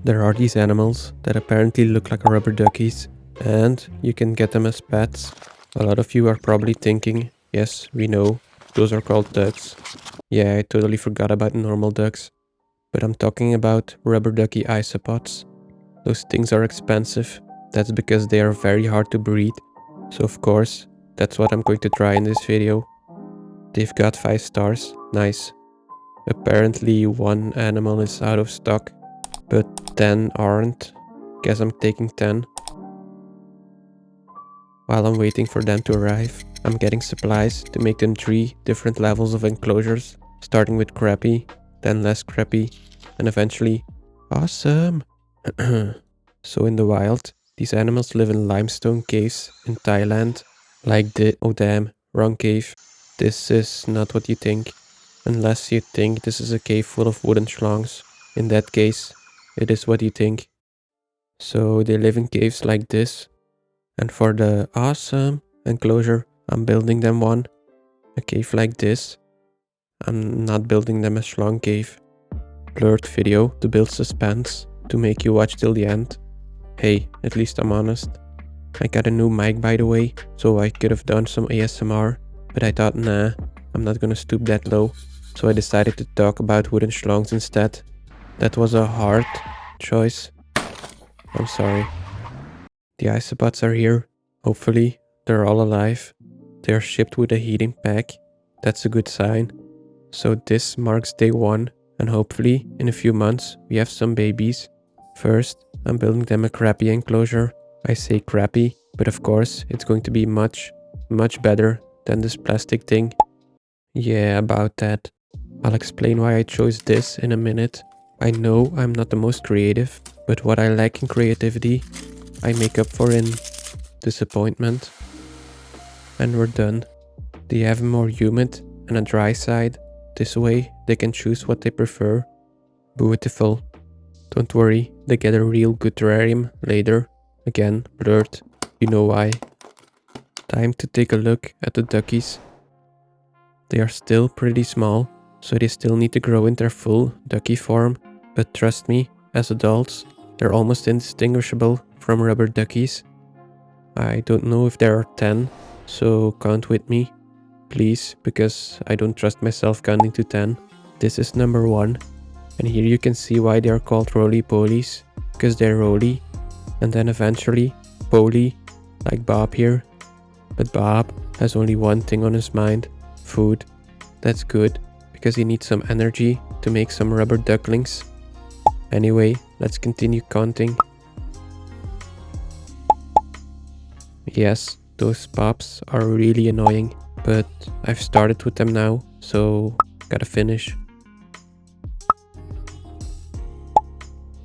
There are these animals that apparently look like rubber duckies, and you can get them as pets. A lot of you are probably thinking, yes, we know, those are called ducks. Yeah, I totally forgot about normal ducks. But I'm talking about rubber ducky isopods. Those things are expensive. That's because they are very hard to breed. So of course, that's what I'm going to try in this video. They've got 5 stars, nice. Apparently one animal is out of stock, but 10 aren't. Guess I'm taking 10. While I'm waiting for them to arrive, I'm getting supplies to make them 3 different levels of enclosures, starting with crappy, then less crappy, and eventually awesome. So in the wild, these animals live in limestone caves in Thailand. Oh damn, wrong cave. This is not what you think. Unless you think this is a cave full of wooden schlongs. In that case, it is what you think. So they live in caves like this. And for the awesome enclosure, I'm building them one. A cave like this. I'm not building them a schlong cave. Blurred video to build suspense, to make you watch till the end. Hey, at least I'm honest. I got a new mic by the way, so I could have done some ASMR, but I thought nah, I'm not gonna stoop that low, so I decided to talk about wooden schlongs instead. That was a hard choice. I'm sorry. The isopods are here. Hopefully, they're all alive. They are shipped with a heating pack. That's a good sign. So this marks day 1, and hopefully, in a few months, we have some babies. First, I'm building them a crappy enclosure. I say crappy, but of course, it's going to be much, much better than this plastic thing. Yeah, about that. I'll explain why I chose this in a minute. I know I'm not the most creative, but what I lack in creativity, I make up for in disappointment. And we're done. They have a more humid and a dry side. This way, they can choose what they prefer. Beautiful. Don't worry, they get a real good terrarium later. Again, blurred. You know why. Time to take a look at the duckies. They are still pretty small, so they still need to grow in their full ducky form. But trust me, as adults, they're almost indistinguishable from rubber duckies. I don't know if there are 10, so count with me, please, because I don't trust myself counting to 10. This is number 1, and here you can see why they are called roly-polies, because they're roly, and then eventually poly, like Bob here. But Bob has only one thing on his mind, food. That's good, because he needs some energy to make some rubber ducklings. Anyway, let's continue counting. Yes, those pops are really annoying, but I've started with them now, so gotta finish.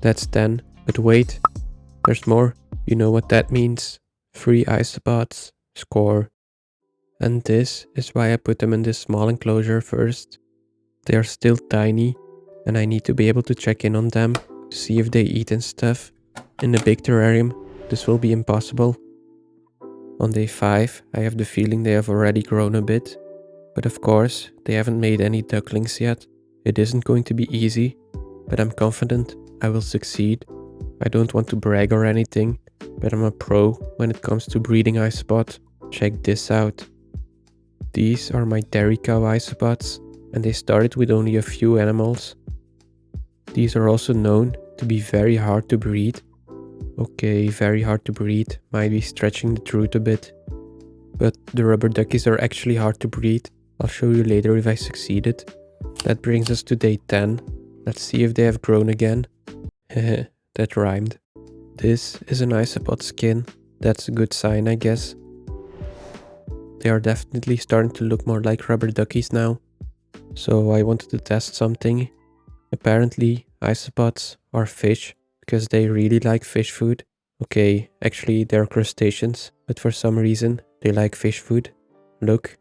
That's 10, but wait, there's more. You know what that means. 3 isopods. Score. And this is why I put them in this small enclosure first. They are still tiny, and I need to be able to check in on them to see if they eat and stuff. In the big terrarium, this will be impossible. On day 5, I have the feeling they have already grown a bit. But of course, they haven't made any ducklings yet. It isn't going to be easy, but I'm confident I will succeed. I don't want to brag or anything, but I'm a pro when it comes to breeding isopods. Check this out. These are my dairy cow isopods, and they started with only a few animals. These are also known to be very hard to breed. Okay, very hard to breed, might be stretching the truth a bit. But the rubber duckies are actually hard to breed. I'll show you later if I succeeded. That brings us to day 10. Let's see if they have grown again. Heh, that rhymed. This is an isopod skin. That's a good sign, I guess. They are definitely starting to look more like rubber duckies now. So I wanted to test something. Apparently, isopods are fish, because they really like fish food. Okay, actually they're crustaceans, but for some reason they like fish food. Look,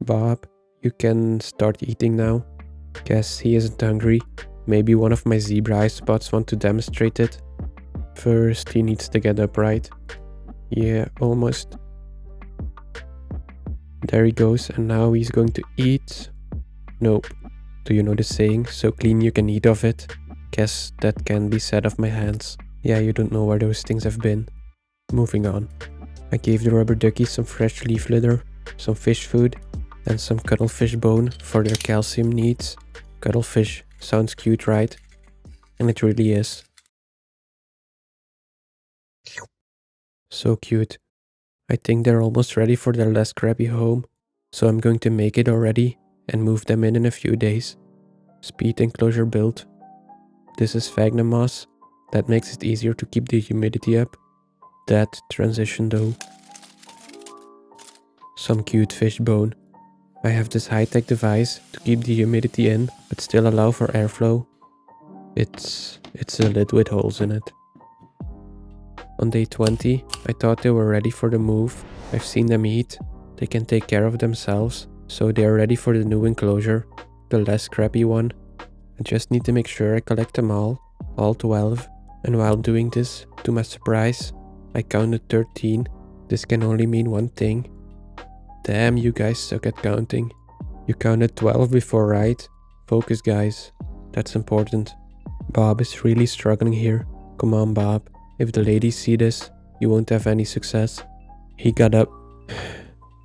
Bob, you can start eating now. Guess he isn't hungry. Maybe one of my zebra isopods want to demonstrate it. First he needs to get upright. Yeah, almost. There he goes, and now he's going to eat. Nope. Do you know the saying, so clean you can eat of it? Guess that can be said of my hands. Yeah, you don't know where those things have been. Moving on. I gave the rubber duckies some fresh leaf litter, some fish food, and some cuttlefish bone for their calcium needs. Cuttlefish sounds cute, right? And it really is. So cute. I think they're almost ready for their less crappy home, so I'm going to make it already and move them in a few days. Speed enclosure built. This is sphagnum moss. That makes it easier to keep the humidity up. That transition though. Some cute fish bone. I have this high-tech device to keep the humidity in, but still allow for airflow. It's a lid with holes in it. On day 20, I thought they were ready for the move. I've seen them eat. They can take care of themselves, so they are ready for the new enclosure, the less crappy one. I just need to make sure I collect them all 12. And while doing this, to my surprise, I counted 13. This can only mean one thing. Damn, you guys suck at counting. You counted 12 before, right? Focus, guys. That's important. Bob is really struggling here. Come on, Bob. If the ladies see this, you won't have any success. He got up.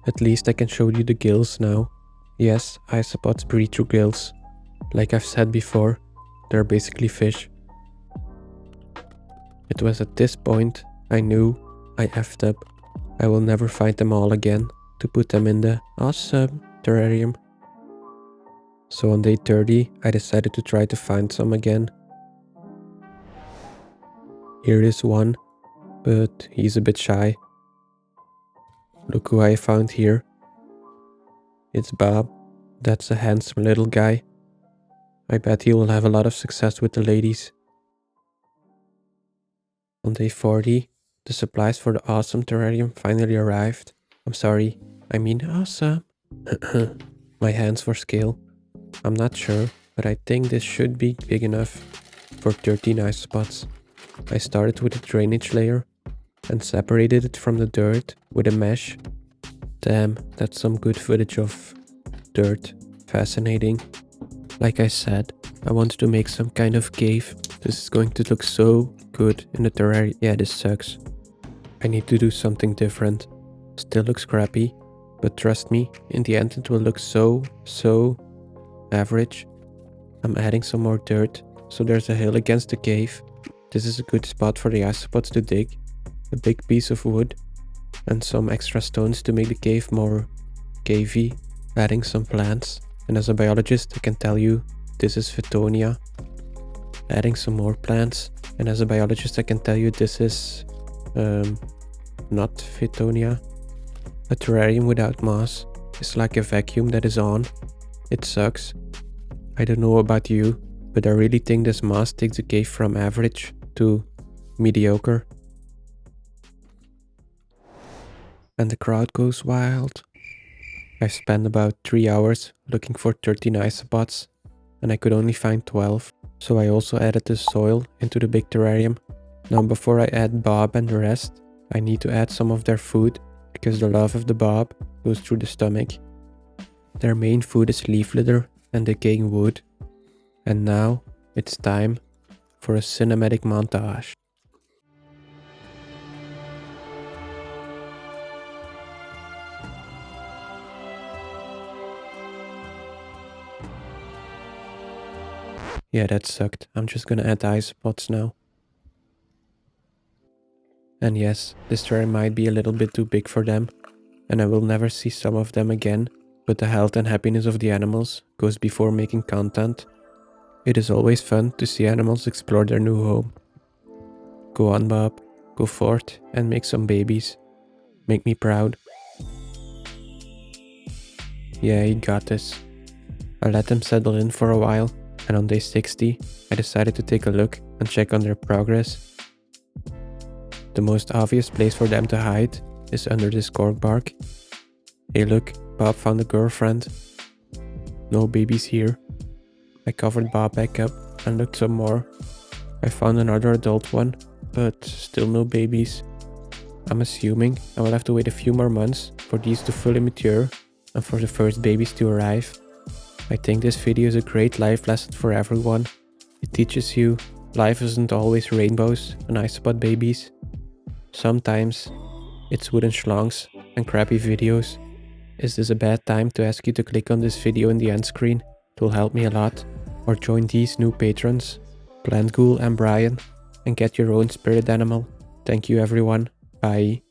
At least I can show you the gills now. Yes, isopods breathe through gills. Like I've said before, they're basically fish. It was at this point I knew I effed up. I will never find them all again to put them in the awesome terrarium. So on day 30, I decided to try to find some again. Here is one, but he's a bit shy. Look who I found here. It's Bob. That's a handsome little guy. I bet he will have a lot of success with the ladies. On day 40, the supplies for the awesome terrarium finally arrived. I'm sorry, I mean awesome. My hands for scale. I'm not sure, but I think this should be big enough for 13 isopods. I started with a drainage layer and separated it from the dirt with a mesh. Damn, that's some good footage of dirt. Fascinating. Like I said, I wanted to make some kind of cave. This is going to look so good in the terrarium. Yeah, this sucks. I need to do something different. Still looks crappy, but trust me, in the end it will look so average. I'm adding some more dirt, so there's a hill against the cave. This is a good spot for the isopods to dig. A big piece of wood and some extra stones to make the cave more cavey. Adding some plants, and as a biologist I can tell you this is Fittonia. Adding some more plants, and as a biologist I can tell you this is not Fittonia. A terrarium without moss is like a vacuum that is on. It sucks. I don't know about you, but I really think this moss takes the cave from average to mediocre. And the crowd goes wild. I spent about 3 hours looking for 13 isopods, and I could only find 12. So I also added the soil into the big terrarium. Now before I add Bob and the rest, I need to add some of their food, because the love of the Bob goes through the stomach. Their main food is leaf litter and decaying wood. And now it's time for a cinematic montage. Yeah, that sucked. I'm just gonna add the isopods now. And yes, this terrarium might be a little bit too big for them, and I will never see some of them again, but the health and happiness of the animals goes before making content. It is always fun to see animals explore their new home. Go on, Bob. Go forth and make some babies. Make me proud. Yeah, he got this. I let them settle in for a while, and on day 60, I decided to take a look and check on their progress. The most obvious place for them to hide is under this cork bark. Hey look, Bob found a girlfriend. No babies here. I covered Bob back up and looked some more. I found another adult one, but still no babies. I'm assuming I will have to wait a few more months for these to fully mature and for the first babies to arrive. I think this video is a great life lesson for everyone. It teaches you life isn't always rainbows and isopod babies. Sometimes it's wooden schlongs and crappy videos. Is this a bad time to ask you to click on this video in the end screen? It will help me a lot. Or join these new patrons, Plant Ghoul and Brian, and get your own spirit animal. Thank you everyone. Bye.